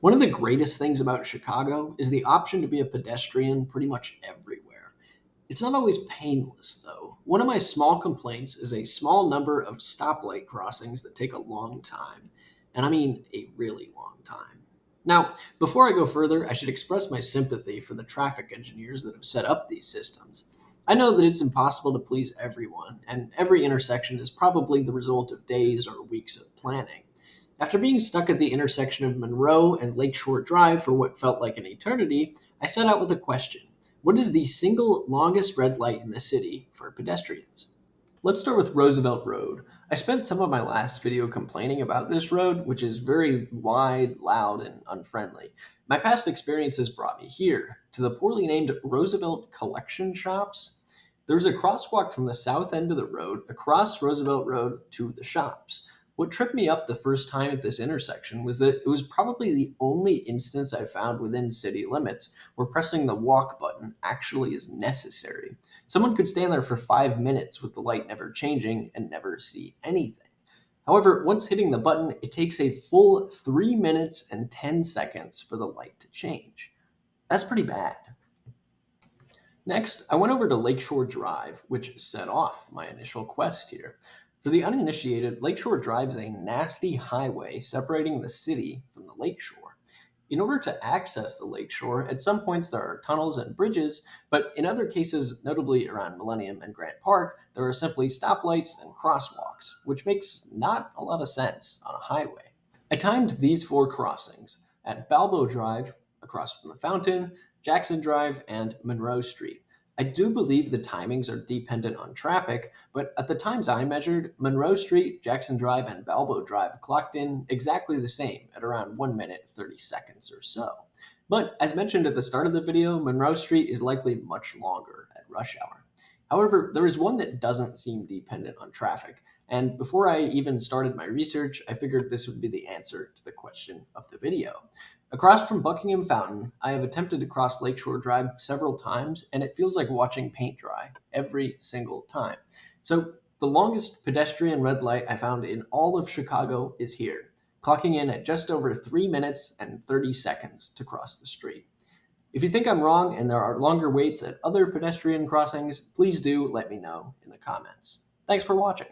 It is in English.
One of the greatest things about Chicago is the option to be a pedestrian pretty much everywhere. It's not always painless, though. One of my small complaints is a small number of stoplight crossings that take a long time. And I mean a really long time. Now, before I go further, I should express my sympathy for the traffic engineers that have set up these systems. I know that it's impossible to please everyone, and every intersection is probably the result of days or weeks of planning. After being stuck at the intersection of Monroe and Lakeshore Drive for what felt like an eternity, I set out with a question. What is the single longest red light in the city for pedestrians? Let's start with Roosevelt Road. I spent some of my last video complaining about this road, which is very wide, loud, and unfriendly. My past experiences brought me here, to the poorly named Roosevelt Collection Shops. There's a crosswalk from the south end of the road across Roosevelt Road to the shops. What tripped me up the first time at this intersection was that it was probably the only instance I found within city limits where pressing the walk button actually is necessary. Someone could stand there for 5 minutes with the light never changing and never see anything. However, once hitting the button, it takes a full 3 minutes and 10 seconds for the light to change. That's pretty bad. Next, I went over to Lakeshore Drive, which set off my initial quest here. For the uninitiated, Lakeshore Drive is a nasty highway separating the city from the lakeshore. In order to access the lakeshore, at some points there are tunnels and bridges, but in other cases, notably around Millennium and Grant Park, there are simply stoplights and crosswalks, which makes not a lot of sense on a highway. I timed these four crossings at Balbo Drive, across from the fountain, Jackson Drive, and Monroe Street. I do believe the timings are dependent on traffic, but at the times I measured, Monroe Street, Jackson Drive, and Balbo Drive clocked in exactly the same at around 1 minute 30 seconds or so. But as mentioned at the start of the video, Monroe Street is likely much longer at rush hour. However, there is one that doesn't seem dependent on traffic, and before I even started my research, I figured this would be the answer to the question of the video. Across from Buckingham Fountain, I have attempted to cross Lakeshore Drive several times, and it feels like watching paint dry every single time. So, the longest pedestrian red light I found in all of Chicago is here, clocking in at just over 3 minutes and 30 seconds to cross the street. If you think I'm wrong and there are longer waits at other pedestrian crossings, please do let me know in the comments. Thanks for watching.